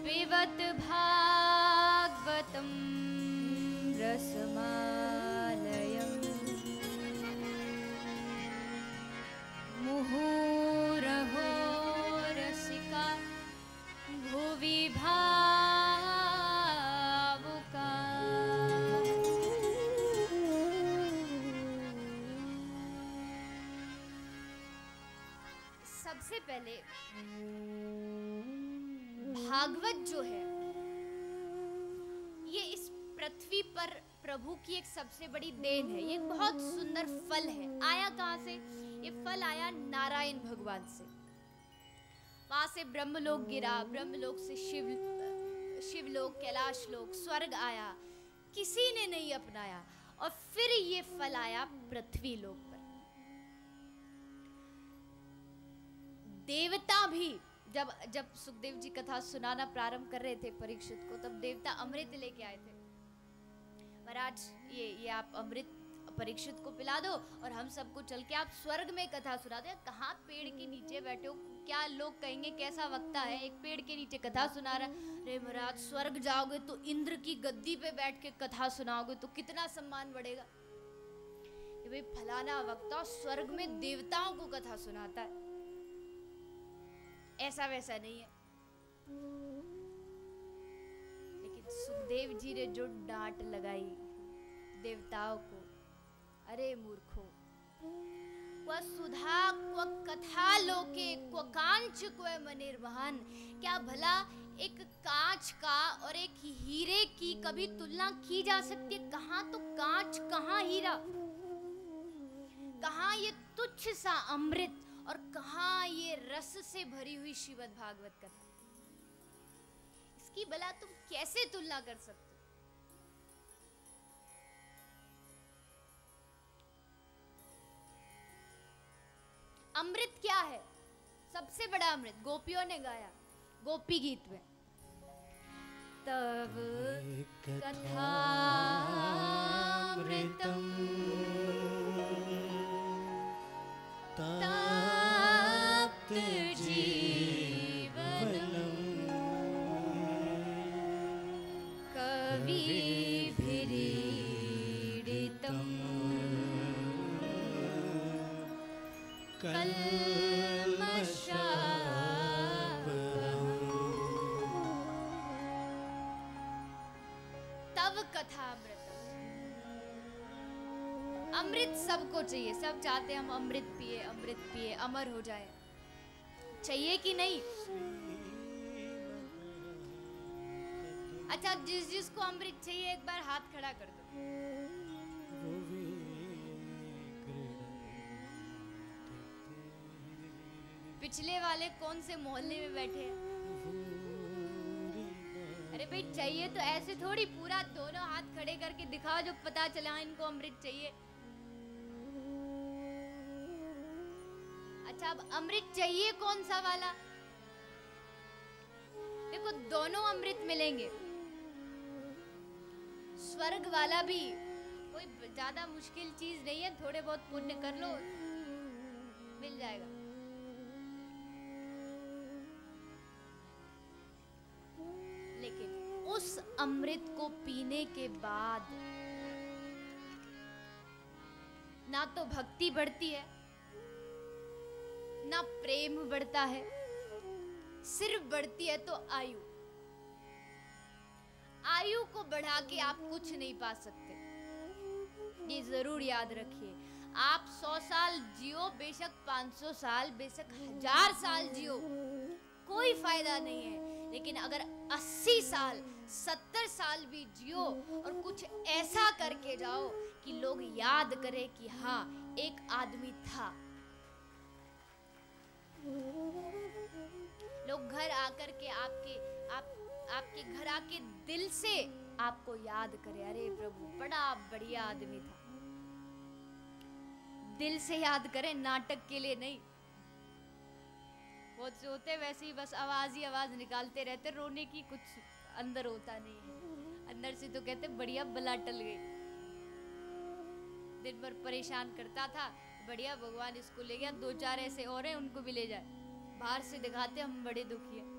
पिबत भागवतं रसमालयम् मुहुरहो रसिका भुवि भावुका। सबसे पहले भागवत जो है ये इस पृथ्वी पर प्रभु की एक सबसे बड़ी देन है। ये एक बहुत सुंदर फल है। आया कहाँ से? ये फल आया नारायण भगवान से। वहां से ब्रह्मलोक गिरा, ब्रह्मलोक से शिवलोक, कैलाश लोक, स्वर्ग आया, किसी ने नहीं अपनाया और फिर ये फल आया पृथ्वी लोक पर। देवता भी जब सुखदेव जी कथा सुनाना प्रारंभ कर रहे थे परीक्षित को, तब देवता अमृत लेके आए थे। महाराज ये आप अमृत परीक्षित को पिला दो और हम सबको चल के आप स्वर्ग में कथा सुना दो। कहाँ पेड़ के नीचे बैठे हो, क्या लोग कहेंगे कैसा वक्ता है, एक पेड़ के नीचे कथा सुना रहा है। अरे महाराज स्वर्ग जाओगे तो इंद्र की गद्दी पे बैठ के कथा सुनाओगे तो कितना सम्मान बढ़ेगा। ये भाई फलाना वक्ता स्वर्ग में देवताओं को कथा सुनाता है, ऐसा वैसा नहीं है। लेकिन सुखदेव जी ने जो डांट लगाई देवताओं को, अरे मूर्खो, क्व सुधा क्व कथा लोके क्व कांच क्व मनिर्वहन। क्या भला एक कांच का और एक हीरे की कभी तुलना की जा सकती है? कहाँ तो कांच, कहाँ हीरा, कहाँ ये तुच्छ सा अमृत और कहाँ ये रस से भरी हुई श्रीमद् भागवत कथा। इसकी भला तुम कैसे तुलना कर सकते हो? अमृत क्या है? सबसे बड़ा अमृत गोपियों ने गाया गोपी गीत में, तब कथामृतम ताप्त जीवनम कविभिरीडितम तब कथामृतम। अमृत सबको चाहिए, सब चाहते हैं हम अमृत पिए अमर हो जाए। चाहिए कि नहीं? अच्छा, जिसको अमृत चाहिए एक बार हाथ खड़ा कर दो। पिछले वाले कौन से मोहल्ले में बैठे हैं? अरे भाई चाहिए तो ऐसे थोड़ी पूरा दोनों हाथ खड़े करके दिखाओ जो पता चला इनको अमृत चाहिए। अच्छा, अब अमृत चाहिए कौन सा वाला? देखो दोनों अमृत मिलेंगे। स्वर्ग वाला भी कोई ज्यादा मुश्किल चीज नहीं है, थोड़े बहुत पुण्य कर लो मिल जाएगा। लेकिन उस अमृत को पीने के बाद ना तो भक्ति बढ़ती है, ना प्रेम बढ़ता है, सिर्फ बढ़ती है तो आयु। आयु को बढ़ा के आप कुछ नहीं पा सकते, ये जरूर याद रखिए। आप 100 साल जियो, बेशक 500 साल, बेशक 1000 साल जियो, कोई फायदा नहीं है। लेकिन अगर 80 साल 70 साल भी जियो और कुछ ऐसा करके जाओ कि लोग याद करें कि हाँ एक आदमी था। लोग घर आकर के आपके घर आके दिल से आपको याद करे, अरे प्रभु बड़ा बढ़िया आदमी था। दिल से याद करें, नाटक के लिए नहीं। बहुत से होते वैसे ही बस आवाज ही आवाज निकालते रहते, रोने की कुछ अंदर होता नहीं है। अंदर से तो कहते बढ़िया बला टल गई, दिन भर परेशान करता था, बढ़िया भगवान इसको ले गया। 2-4 ऐसे और हैं उनको भी ले जाए, बाहर से दिखाते हम बड़े दुखी हैं।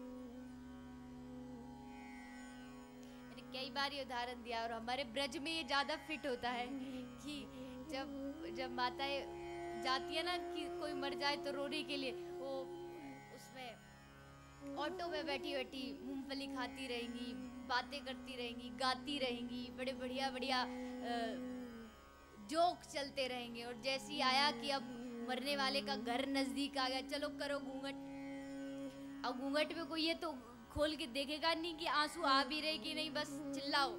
कई बार ये उदाहरण दिया और हमारे ब्रज में ये ज़्यादा फिट होता है कि जब माताएं जाती है ना कि कोई मर जाए तो रोने के लिए, वो उसमें ऑटो में बैठी बैठी मूंगफली खाती रहेंगी, बातें करती रहेंगी, गाती रहेंगी, बड़े बढ़िया बढ़िया जोक चलते रहेंगे। और जैसे ही आया कि अब मरने वाले का घर नजदीक आ गया, चलो करो घूंघट। अब घूंघट में कोई ये तो खोल के देखेगा नहीं कि आंसू आ भी रहे कि नहीं, बस चिल्लाओ।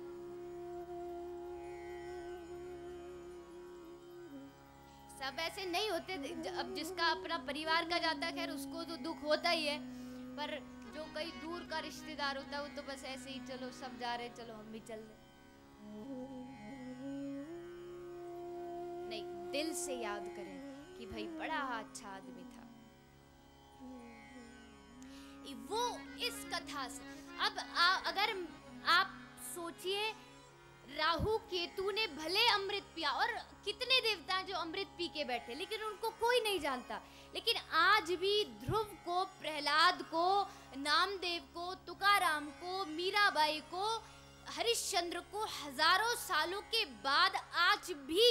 सब ऐसे नहीं होते। अब जिसका अपना परिवार का जाता है खैर उसको तो दुख होता ही है, पर जो कहीं दूर का रिश्तेदार होता है वो तो बस ऐसे ही चलो सब जा रहे चलो हम भी चल रहे। नहीं, दिल से याद करें कि भाई बड़ा अच्छा आदमी था वो। इस कथा से अब अगर आप सोचिए, राहु केतु ने भले अमृत पिया, और कितने देवता हैं जो अमृत पी के बैठे लेकिन उनको कोई नहीं जानता, लेकिन आज भी ध्रुव को, प्रहलाद को, नामदेव को, तुकाराम को, मीराबाई को, हरिश्चंद्र को हजारों सालों के बाद आज भी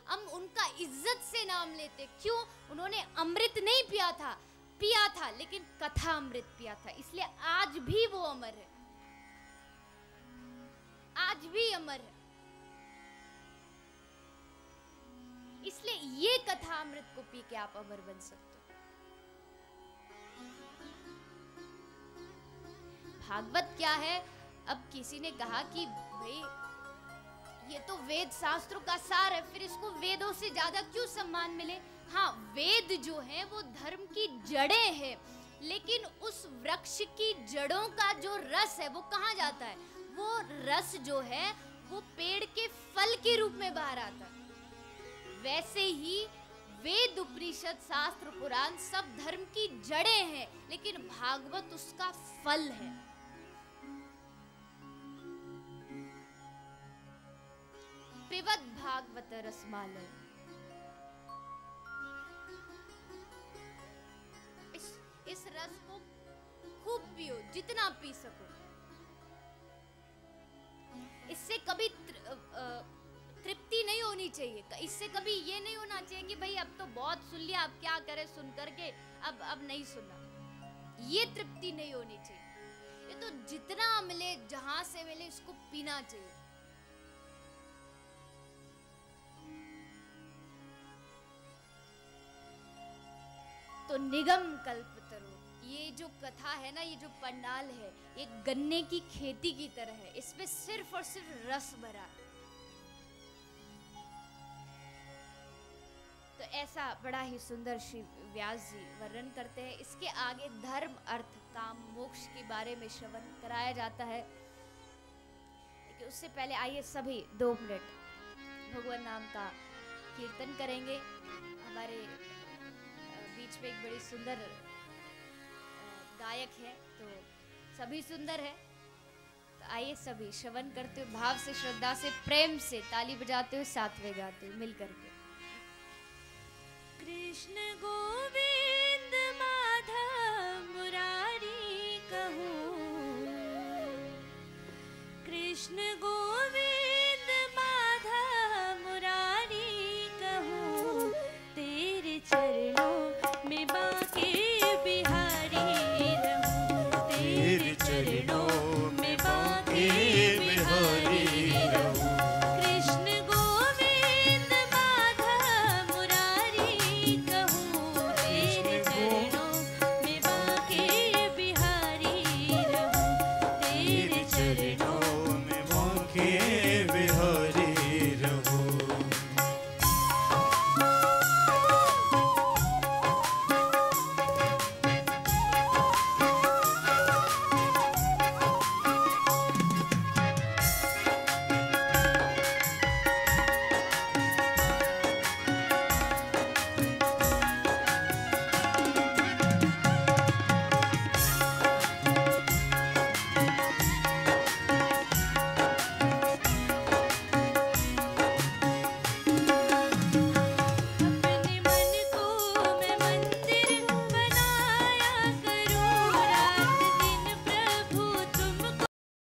हम उनका इज्जत से नाम लेते। क्यों? उन्होंने अमृत नहीं पिया था लेकिन कथा अमृत पिया था, इसलिए आज भी वो अमर है, आज भी अमर है। इसलिए ये कथा अमृत को पी के आप अमर बन सकते हो। भागवत क्या है? अब किसी ने कहा कि भाई ये तो वेद शास्त्रों का सार है, फिर इसको वेदों से ज्यादा क्यों सम्मान मिले? हाँ, वेद जो है वो धर्म की जड़ें हैं, लेकिन उस वृक्ष की जड़ों का जो रस है वो कहाँ जाता है? वो रस जो है वो पेड़ के फल के रूप में बाहर आता है। वैसे ही वेद, उपनिषद, शास्त्र, पुराण सब धर्म की जड़ें हैं, लेकिन भागवत उसका फल है। पिबत भागवत रसमालय। इस रस को खूब पियो, जितना पी सको। इससे कभी तृप्ति नहीं होनी चाहिए, इससे कभी ये नहीं होना चाहिए कि भाई अब तो बहुत सुन लिया, अब क्या करें सुन करके, अब नहीं सुनना। ये तृप्ति नहीं होनी चाहिए। ये तो जितना मिले, जहां से मिले, इसको पीना चाहिए। तो निगम कल्पतरु, ये जो कथा है ना, ये जो पंडाल है, ये गन्ने की खेती की तरह है, इसमें सिर्फ और सिर्फ रस भरा है। तो ऐसा बड़ा ही सुंदर श्री व्यास जी वर्णन करते हैं। इसके आगे धर्म, अर्थ, काम, मोक्ष के बारे में श्रवण कराया जाता है, लेकिन उससे पहले आइए सभी 2 मिनट भगवान नाम का कीर्तन करेंगे। हमारे बीच में एक बड़ी सुंदर गायक है, तो सभी सुंदर है, तो आइए सभी श्रवण करते हुए, भाव से, श्रद्धा से, प्रेम से, ताली बजाते हुए, साथ में गाते हुए मिल करके। कृष्ण गोविंद।